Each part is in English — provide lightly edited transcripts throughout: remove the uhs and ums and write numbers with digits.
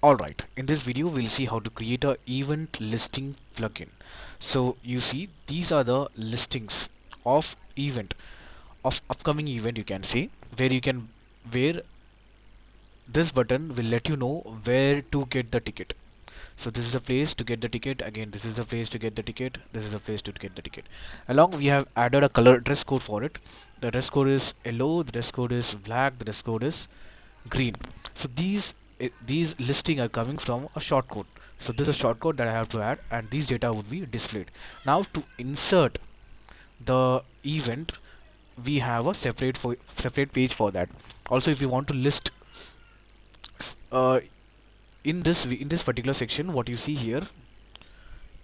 Alright, in this video we'll see how to create a event listing plugin. So you see these are the listings of event, of upcoming event you can say, where this button will let you know where to get the ticket. So this is the place to get the ticket. Again, this is the place to get the ticket. This is the place to get the ticket. Along, we have added a color dress code for it. The dress code is yellow. The dress code is black. The dress code is green. So these listing are coming from a shortcode. So this is a shortcode that I have to add, and these data would be displayed. Now to insert the event, we have a separate page for that. Also, if you want to list uh, in this particular section, what you see here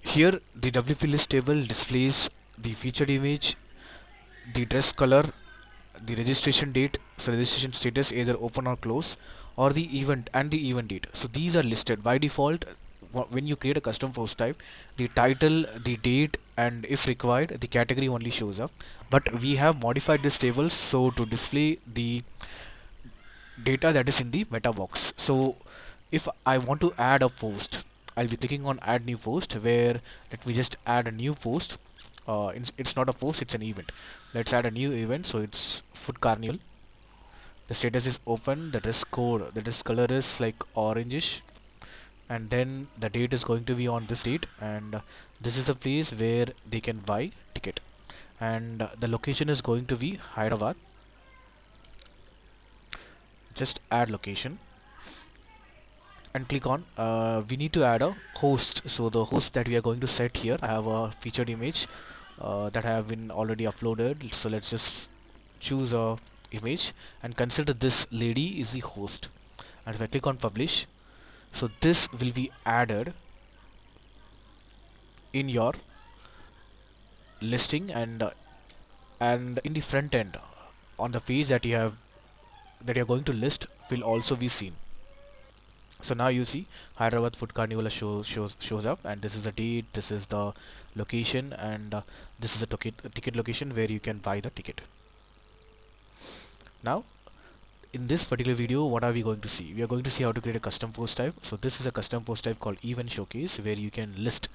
the WP list table displays the featured image, the dress color, the registration date, so registration status either open or close, or the event and the event date. So these are listed by default. When you create a custom post type, the title, the date, and if required the category only shows up, but we have modified this table so to display the data that is in the meta box. So if I want to add a post, I'll be clicking on add new post, where let me just add a new post. It's not a post, it's an event. Let's add a new event. So it's food carnival. The status is open. The dress color is like orangish, and then the date is going to be on this date, and this is the place where they can buy ticket, and the location is going to be Hyderabad. Just add location and click on we need to add a host. So the host that we are going to set here, I have a featured image that have been already uploaded. So let's just choose a image and consider this lady is the host, and if I click on publish, so this will be added in your listing, and in the front end on the page that you're going to list will also be seen. So now you see Hyderabad Food Carnival shows up, and this is the date, this is the location, and this is the ticket location where you can buy the ticket. Now in this particular video, what are we going to see? We are going to see how to create a custom post type. So this is a custom post type called event showcase, where you can list,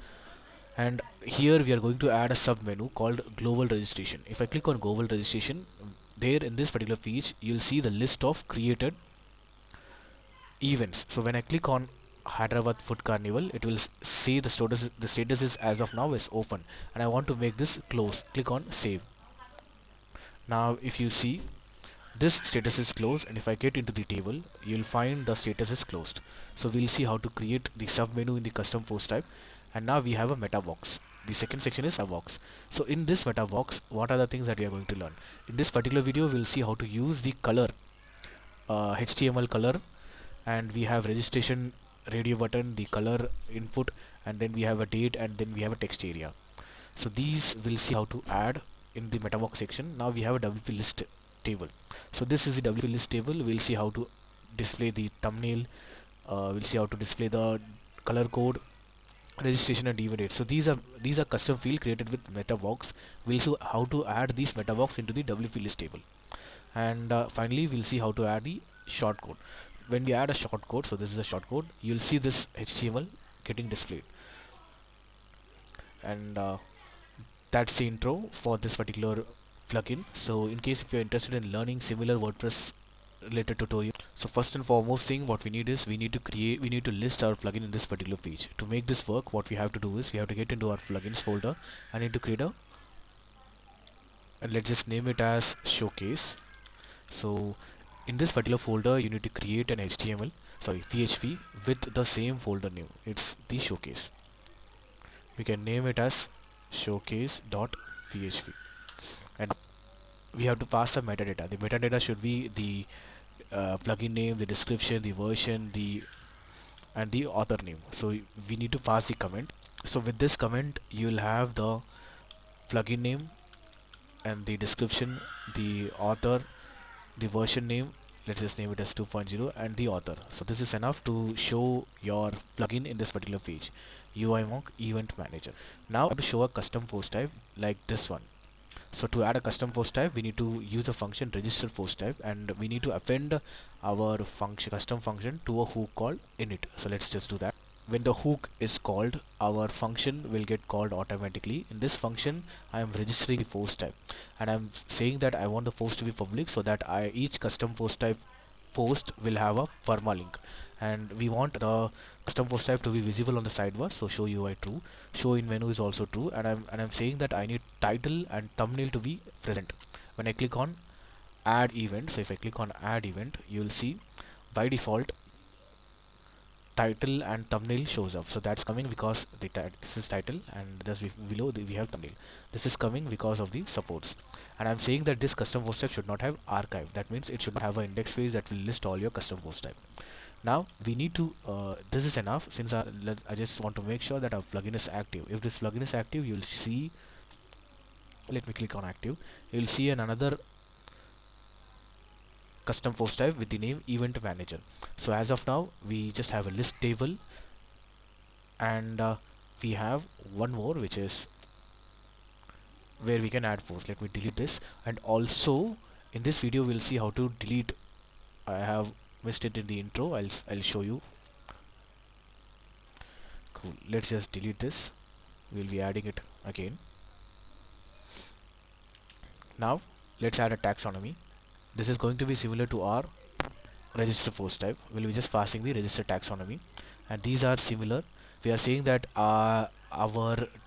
and here we are going to add a sub menu called global registration. If I click on global registration, there in this particular page you'll see the list of created events. So when I click on Hyderabad Food Carnival, it will say the status is as of now is open, and I want to make this close. Click on save. Now if you see, this status is closed, and if I get into the table, you'll find the status is closed. So we'll see how to create the sub menu in the custom post type, and now we have a meta box. The second section is a box. So in this meta box, what are the things that we are going to learn? In this particular video, we'll see how to use the color, HTML color, and we have registration radio button, the color input, and then we have a date, and then we have a text area. So these we'll see how to add in the meta box section. Now we have a WP list table. So this is the WP list table. We'll see how to display the thumbnail, we'll see how to display the color code, registration, and event date. So these are custom field created with meta box. We'll see how to add these meta box into the WP list table, and finally we'll see how to add the shortcode. When we add a shortcode, so this is a shortcode, you'll see this HTML getting displayed, and that's the intro for this particular plugin. So in case if you're interested in learning similar WordPress related tutorial, so first and foremost thing what we need is we need to list our plugin in this particular page. To make this work, what we have to do is we have to get into our plugins folder. I need to create a, and let's just name it as showcase. So in this particular folder you need to create an PHP with the same folder name. It's the showcase. We can name it as showcase.php, and we have to pass the metadata. The metadata should be the plugin name, the description, the version, and the author name. So we need to pass the comment. So with this comment you'll have the plugin name and the description, the author, the version name, let's just name it as 2.0, and the author. So this is enough to show your plugin in this particular page, UI Monk Event Manager. Now I have to show a custom post type like this one. So to add a custom post type, we need to use a function register post type, and we need to append our function custom function to a hook called init. So let's just do that. When the hook is called, our function will get called automatically. In this function, I am registering the post type, and I'm saying that I want the post to be public, so that each custom post type post will have a permalink, and we want the custom post type to be visible on the sidebar. So show UI true, show in menu is also true, and I'm saying that I need title and thumbnail to be present. When I click on add event, so if I click on add event, you will see by default title and thumbnail shows up. So that's coming because this is title, and just below we have thumbnail. This is coming because of the supports. And I'm saying that this custom post type should not have archive. That means it should have an index page that will list all your custom post type. Now we need to this is enough, since I just want to make sure that our plugin is active. If this plugin is active, you'll see, let me click on active, you'll see another custom post type with the name event manager. So as of now, we just have a list table, and we have one more, which is where we can add posts. Let me delete this, and also in this video we'll see how to delete. I have missed it in the intro. I'll show you. Cool. Let's just delete this. We'll be adding it again. Now let's add a taxonomy. This is going to be similar to our register post type. We'll be just passing the register taxonomy, and these are similar. We are saying that our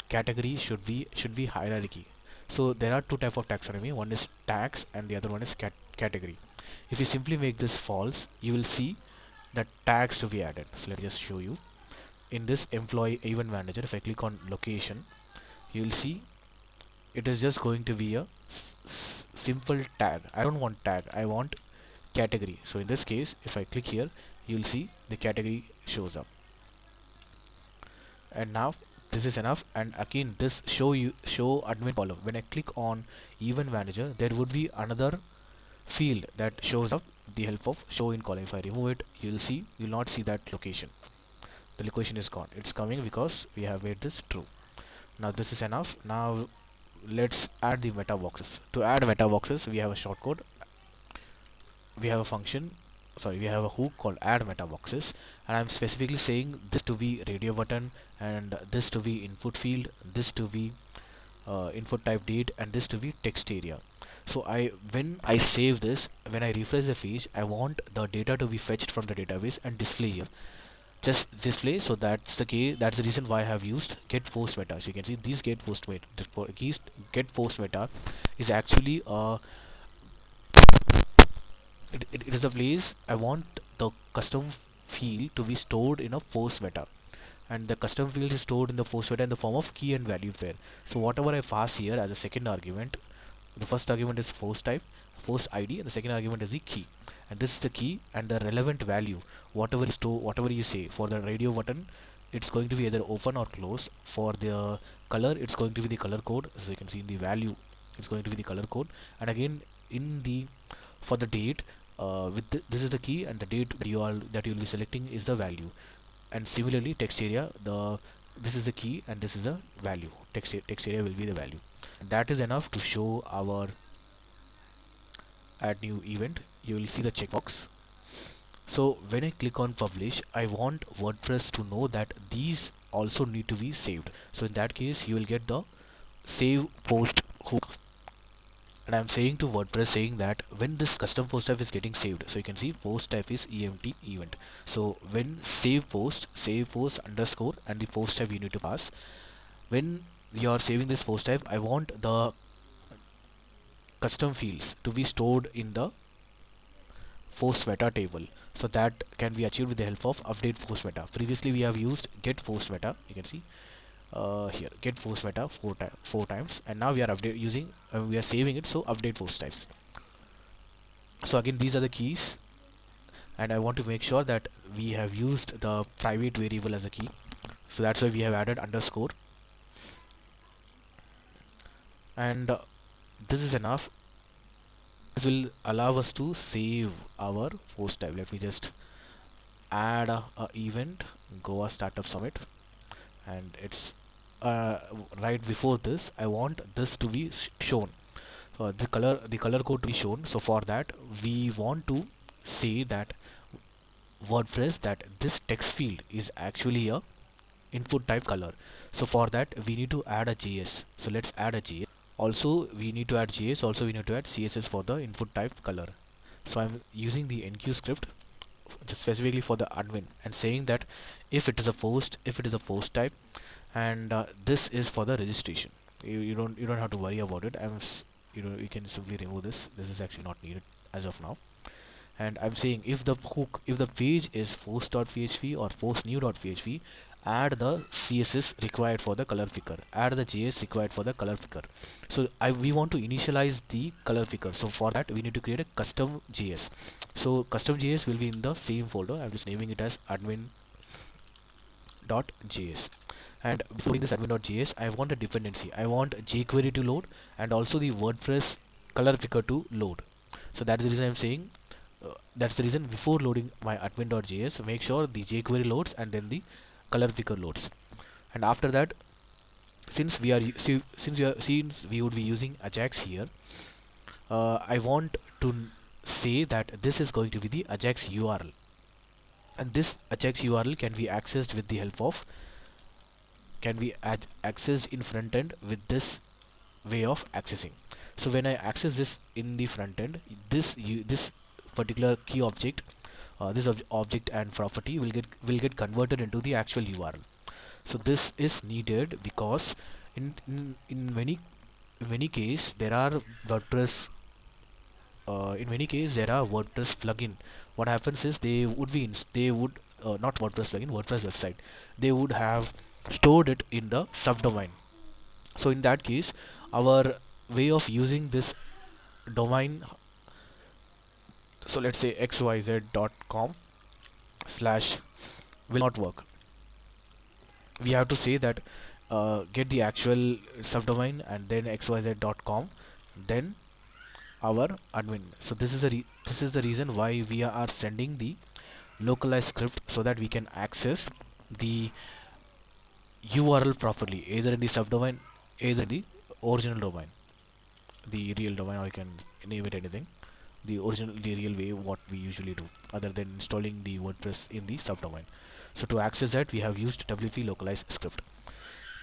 category should be hierarchy. So there are two type of taxonomy. One is tax, and the other one is category. If you simply make this false, you will see that tags to be added. So let me just show you. In this employee event manager, if I click on location, you will see it is just going to be a simple tag. I don't want tag, I want category. So in this case, if I click here, you will see the category shows up. And now this is enough. And again, this show admin column, when I click on event manager, there would be another field that shows up the help of show in column. If I remove it, you'll not see that location. The location is gone. It's coming because we have made this true. Now this is enough. Now let's add the meta boxes. To add meta boxes, we have a shortcode. We have a function, sorry, we have a hook called add meta boxes, and I'm specifically saying this to be radio button, and this to be input field, this to be input type date, and this to be text area. So when I save this, when I refresh the page, I want the data to be fetched from the database and display here. Just display. So that's the case. That's the reason why I have used get post meta. So you can see these get post meta is actually it is the place I want the custom field to be stored in a post meta, and the custom field is stored in the post meta in the form of key and value pair. So whatever I pass here as a second argument, the first argument is post type, post ID, and the second argument is the key, and this is the key and the relevant value. Whatever you say for the radio button, it's going to be either open or close. For the color, it's going to be the color code. So you can see in the value, it's going to be the color code, and again in the for the date, this is the key, and the date that you'll be selecting is the value. And similarly, text area, this is the key and this is the value. Text area will be the value. That is enough to show our add new event. You will see the checkbox. So when I click on publish, I want WordPress to know that these also need to be saved. So in that case, you will get the save post hook, and I'm saying to WordPress saying that when this custom post type is getting saved, so you can see post type is EMT event. So when save post underscore, and the post type you need to pass. When you are saving this post type, I want the custom fields to be stored in the post meta table. So that can be achieved with the help of update post meta. Previously we have used get post meta. You can see here get post meta four times, and now we are we are saving it, so update post types. So again, these are the keys, and I want to make sure that we have used the private variable as a key, so that's why we have added underscore, and this is enough. This will allow us to save our post type. Let me just add a event Goa Startup Summit, and it's right before this I want this to be shown. the color code to be shown. So for that we want to say that WordPress that this text field is actually a input type color. So for that we need to add a JS. So let's add a JS. Also we need to add JS. Also we need to add CSS for the input type color. So I'm using the enqueue script just specifically for the admin and saying that if it is a post type, and this is for the registration. You don't have to worry about it. You can simply remove this. This is actually not needed as of now. And I'm saying if the page is post.php or postnew.php, add the CSS required for the color picker, add the JS required for the color picker. So we want to initialize the color picker. So for that we need to create a custom JS. So custom JS will be in the same folder. I'm just naming it as admin.js. And before this admin.js, I want a dependency. I want jQuery to load and also the WordPress color picker to load. So that is the reason I'm saying, that's the reason before loading my admin.js, make sure the jQuery loads and then the color picker loads. And after that, since we would be using AJAX here, I want to say that this is going to be the AJAX URL, and this AJAX URL can be accessed with the help of accessed in front end with this way of accessing. So when I access this in the front end, this particular key object, this object and property will get converted into the actual URL. So this is needed because in many case there are WordPress plugin. What happens is they would not WordPress plugin, WordPress website, they would have stored it in the subdomain. So in that case, our way of using this domain, so let's say xyz.com slash, will not work. We have to say that get the actual subdomain and then xyz.com, then our admin. So this is the reason why we are sending the localized script, so that we can access the URL properly, either in the subdomain, either the original domain, the real domain, or you can name it anything, the real way what we usually do, other than installing the WordPress in the subdomain. So to access that, we have used wp localize script.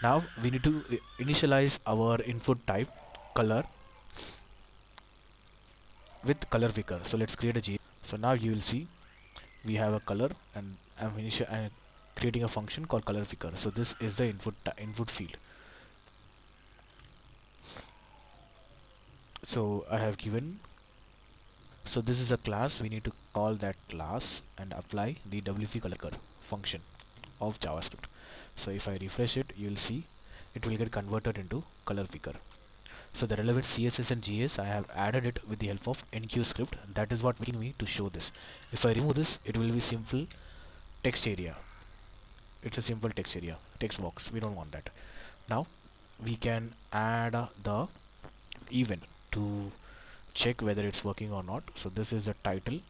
Now we need to initialize our input type color with color picker. So let's create a JSON. So now you will see we have a color, and I'm creating a function called color picker. So this is the input field. So I have given, so this is a class. We need to call that class and apply the wp color picker function of JavaScript. So if I refresh it, you will see it will get converted into color picker. So the relevant CSS and JS, I have added it with the help of enqueue script. That is what making me to show this. If I remove this, it will be simple text area. It's a simple text area, text box. We don't want that. Now we can add the event to check whether it's working or not. So this is the title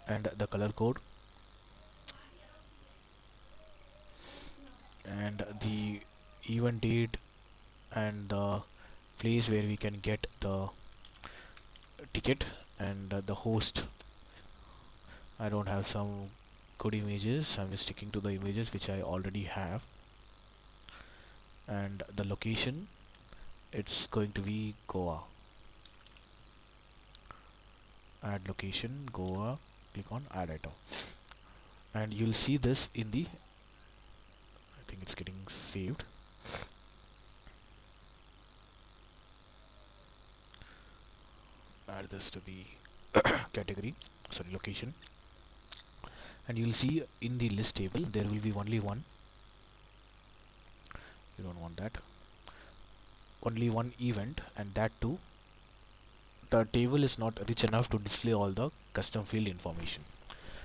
and the color code and the event date and the place where we can get the ticket, and the host. I don't have some good images, I'm just sticking to the images which I already have. And the location, it's going to be Goa. Add location Goa, click on add item, and you'll see this in the, I think it's getting saved. Add this to the category, sorry, location, and you'll see in the list table there will be only one. You don't want that. Only one event, and that too the table is not rich enough to display all the custom field information.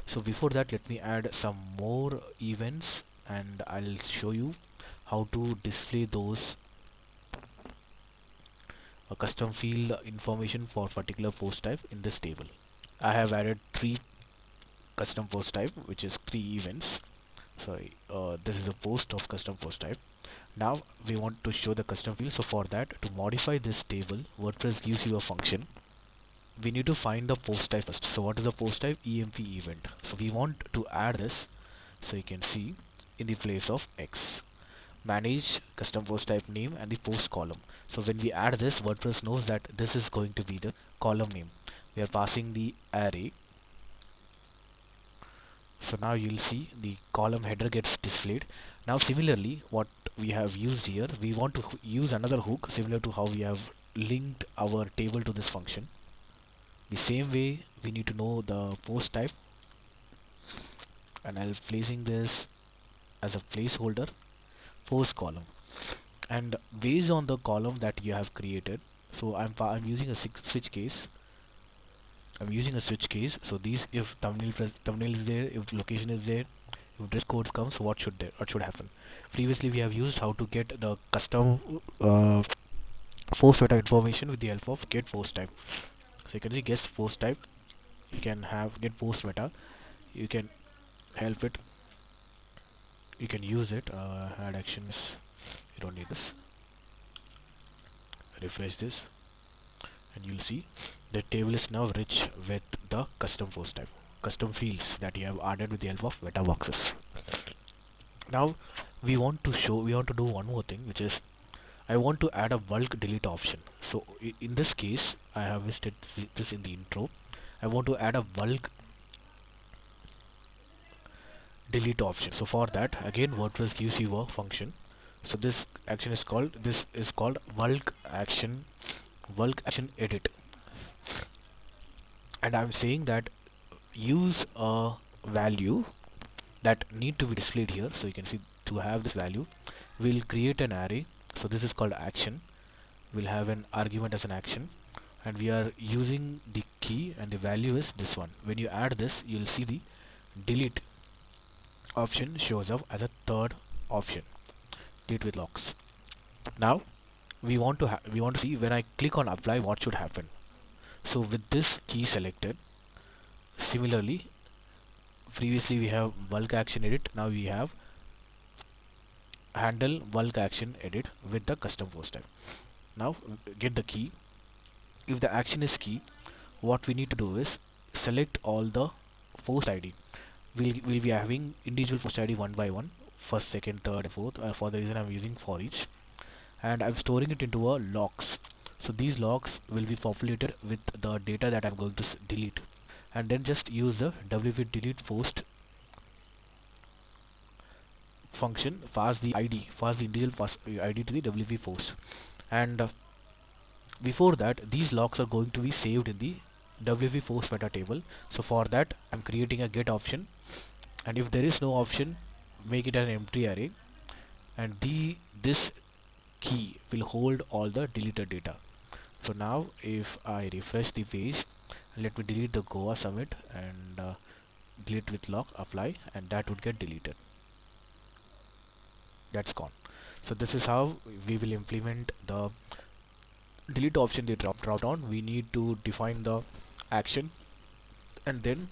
So before that, let me add some more events, and I'll show you how to display those custom field information for particular post type in this table. I have added 3 custom post type, which is 3 events. Sorry, this is a post of custom post type. Now we want to show the custom field. So for that, to modify this table, WordPress gives you a function. We need to find the post type first. So what is the post type? EMP event. So we want to add this. So you can see in the place of X, manage custom post type name and the post column. So when we add this, WordPress knows that this is going to be the column name. We are passing the array. So now you'll see the column header gets displayed. Now similarly, what we have used here, we want to use another hook similar to how we have linked our table to this function. The same way, we need to know the post type, and I'll placing this as a placeholder post column. And based on the column that you have created, so I'm using a switch case. I'm using a switch case. So these, if thumbnail is there, if location is there, if dress codes comes, what should happen? Previously we have used how to get the custom post meta information with the help of get post type. So you can see guess post type. You can have get post meta. You can help it. You can use it. Add actions. You don't need this. Refresh this, and you'll see the table is now rich with the custom post type, custom fields that you have added with the help of meta boxes. Now we want to do one more thing, which is I want to add a bulk delete option. So in this case, I have listed this in the intro. I want to add a bulk delete option. So for that, again WordPress gives you a function. So this is called bulk action edit, and I'm saying that use a value that need to be displayed here. So you can see, to have this value, we'll create an array. So this is called action. We'll have an argument as an action, and we are using the key, and the value is this one. When you add this, you'll see the delete option shows up as a third option, delete with locks. Now we want to see when I click on apply what should happen. So with this key selected, similarly, previously we have bulk action edit. Now we have handle bulk action edit with the custom post type. Now get the key. If the action is key, what we need to do is select all the post ID. We'll be having individual post ID one by one, first, second, third, fourth. For the reason I'm using for each, and I'm storing it into a logs. So these logs will be populated with the data that I'm going to delete, and then just use the wp delete post function, pass the individual ID to the wp post, and before that these logs are going to be saved in the wp post meta table. So for that, I'm creating a get option, and if there is no option, make it an empty array, and this key will hold all the deleted data. So now if I refresh the page, let me delete the Goa summit, and delete with lock, apply, and that would get deleted. That's gone. So this is how we will implement the delete option, the drop down. We need to define the action, and then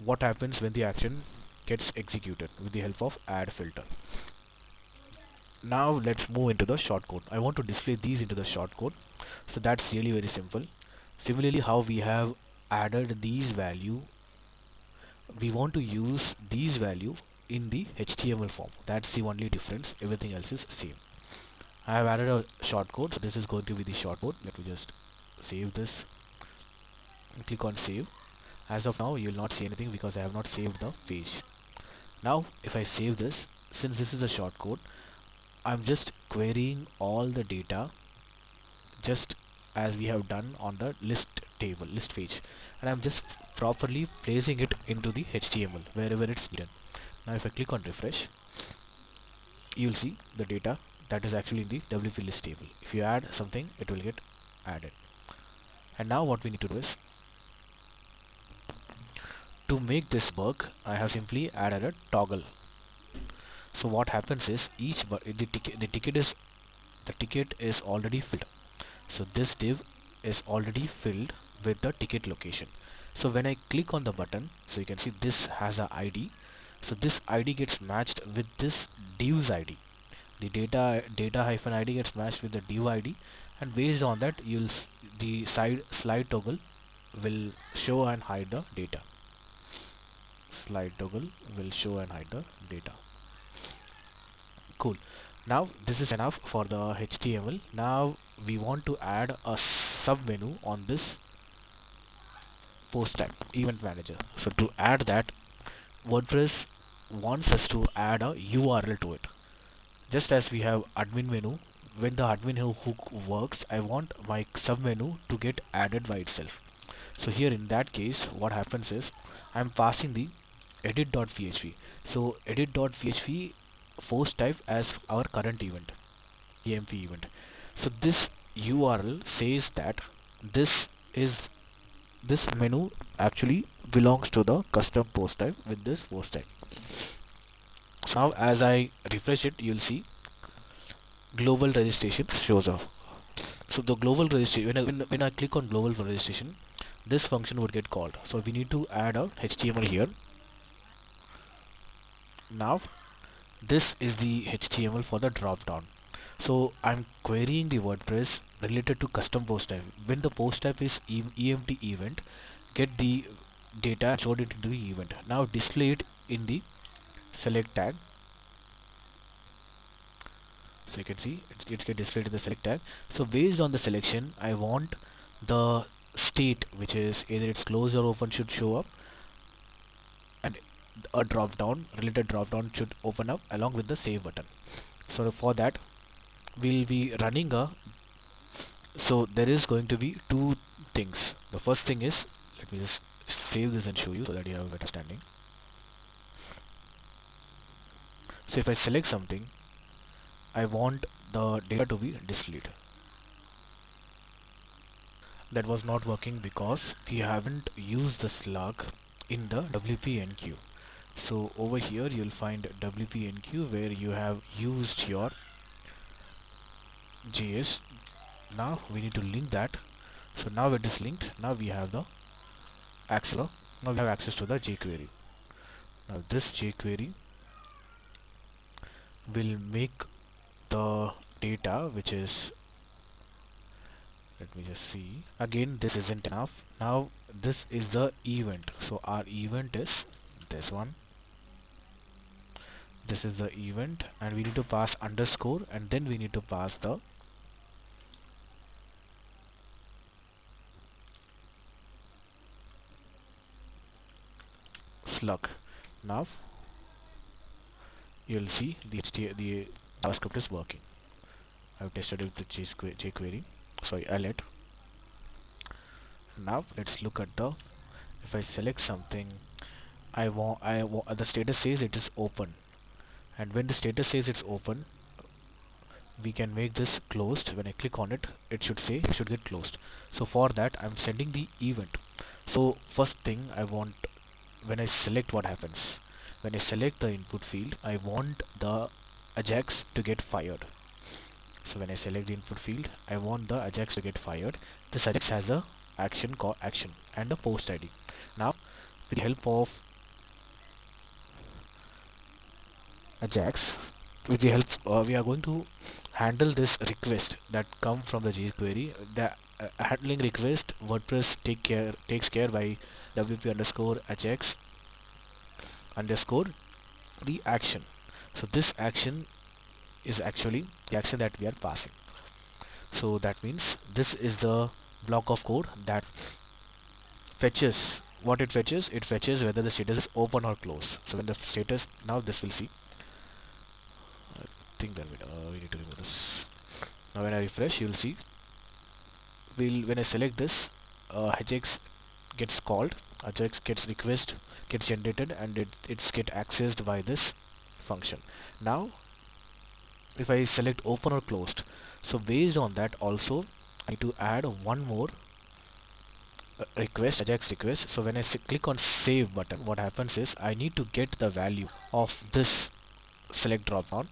what happens when the action gets executed with the help of add filter. Now let's move into the shortcode. I want to display these into the shortcode. So that's really very simple. Similarly, how we have added these value, we want to use these value in the HTML form. That's the only difference. Everything else is same. I have added a shortcode. So this is going to be the shortcode. Let me just save this and click on save. As of now, you will not see anything because I have not saved the page. Now if I save this, since this is a shortcode, I'm just querying all the data just as we have done on the list page, and I'm just properly placing it into the HTML wherever it's needed. Now if I click on refresh, you'll see the data that is actually in the WP list table. If you add something, it will get added. And now what we need to do is, to make this work, I have simply added a toggle. So what happens is the ticket is already filled. So this div is already filled with the ticket location. So when I click on the button, so you can see this has a ID. So this ID gets matched with this div's ID. The data hyphen id gets matched with the div id, and based on that the slide toggle will show and hide the data. Slide toggle will show and hide the data. Cool. Now this is enough for the HTML. Now we want to add a sub menu on this post type event manager. So to add that, WordPress wants us to add a URL to it. Just as we have admin menu, when the admin hook works, I want my sub menu to get added by itself. So here in that case, what happens is I'm passing the edit.php. So edit.php post type as our current event, EMP event. So this URL says that this is this menu actually belongs to the custom post type with this post type. So now as I refresh it, you'll see global registration shows up. So the global registration, when I click on global registration, this function would get called. So we need to add a HTML here. Now this is the HTML for the drop down. So I'm querying the WordPress related to custom post type. When the post type is EMT event, get the data stored it into the event. Now display it in the select tag. So you can see it's get displayed in the select tag. So based on the selection, I want the state, which is either it's closed or open, should show up, and a drop down, related drop down should open up along with the save button. So for that, we'll be running a, so there is going to be two things. The first thing is, let me just save this and show you so that you have a better understanding. So if I select something, I want the data to be displayed. That was not working because we haven't used the slug in the WP-enqueue. So over here you'll find WP-enqueue where you have used your JS. Now we need to link that. So now it is linked. Now we have the access. Now we have access to the jQuery. Now this jQuery will make the data, which is, let me just see, again this isn't enough. Now this is the event. So our event is this one. This is the event, and we need to pass underscore, and then we need to pass the slug. Now you'll see the JavaScript is working. I've tested it with the jQuery. Sorry, let. Now let's look at the, if I select something, the status says it is open, and when the status says it's open, we can make this closed. When I click on it, it should say it should get closed. So for that, I'm sending the event. So first thing I want, when I select, what happens when I select the input field, I want the AJAX to get fired. So when I select the input field, I want the AJAX to get fired. This AJAX has a action called action and a post ID. Now with the help of AJAX, with the help we are going to handle this request that come from the jQuery. The handling request, WordPress takes care by wp underscore AJAX underscore the action. So this action is actually the action that we are passing. So that means this is the block of code that fetches. What it fetches? It fetches whether the status is open or closed. So when the status, now this will see, I think that we need to remove this. Now when I refresh, you will see, when I select this, AJAX gets called, AJAX gets request, gets generated, and it's get accessed by this function. Now if I select open or closed, so based on that also I need to add one more request, AJAX request. So when I click on save button, what happens is I need to get the value of this select drop down.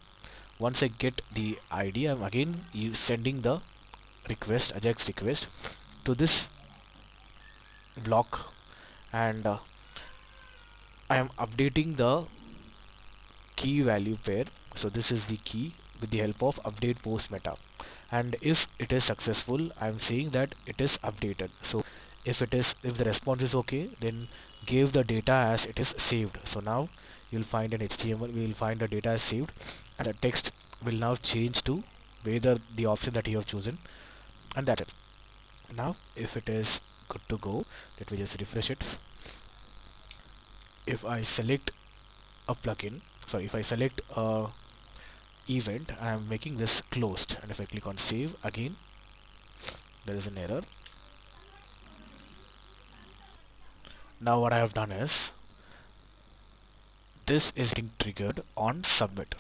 Once I get the ID, I'm again sending the request, AJAX request, to this block, and I am updating the key value pair. So this is the key with the help of update post meta, and if it is successful, I'm saying that it is updated. So if the response is okay, then give the data as it is saved. So now you'll find an HTML, we will find the data as saved, and the text will now change to whether the option that you have chosen, and that's it. Now if it is good to go, let me just refresh it. If I select a plugin, sorry, if I select a event, I am making this closed, and if I click on save again, there is an error. Now what I have done is, this is getting triggered on submit.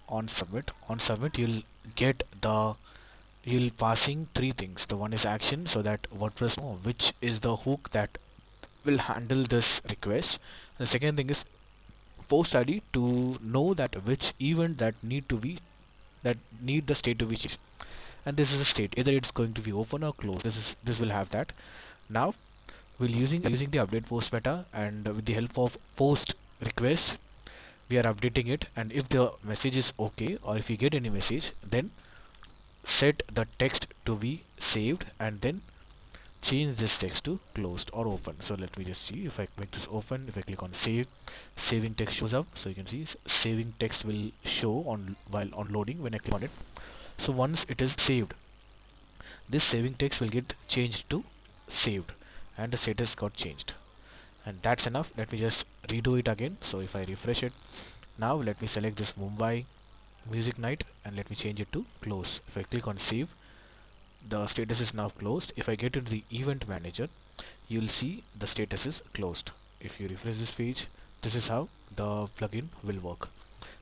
On submit you'll get the, you'll passing three things. The one is action, so that WordPress know which is the hook that will handle this request. The second thing is post ID, to know that which event that need the state to be changed, and this is a state, either it's going to be open or closed. This will have that. Now we'll using the update post meta, and with the help of post request we are updating it, and if the message is okay, or if you get any message, then set the text to be saved, and then change this text to closed or open. So let me just see. If I make this open, if I click on save, saving text shows up. So you can see saving text will show on while on loading when I click on it. So once it is saved, this saving text will get changed to saved, and the status got changed, and that's enough. Let me just redo it again. So if I refresh it, now let me select this Mumbai music night, and let me change it to close. If I click on save, the status is now closed. If I get into the event manager, you'll see the status is closed. If you refresh this page, this is how the plugin will work.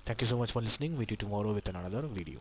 Thank you so much for listening. Meet you tomorrow with another video.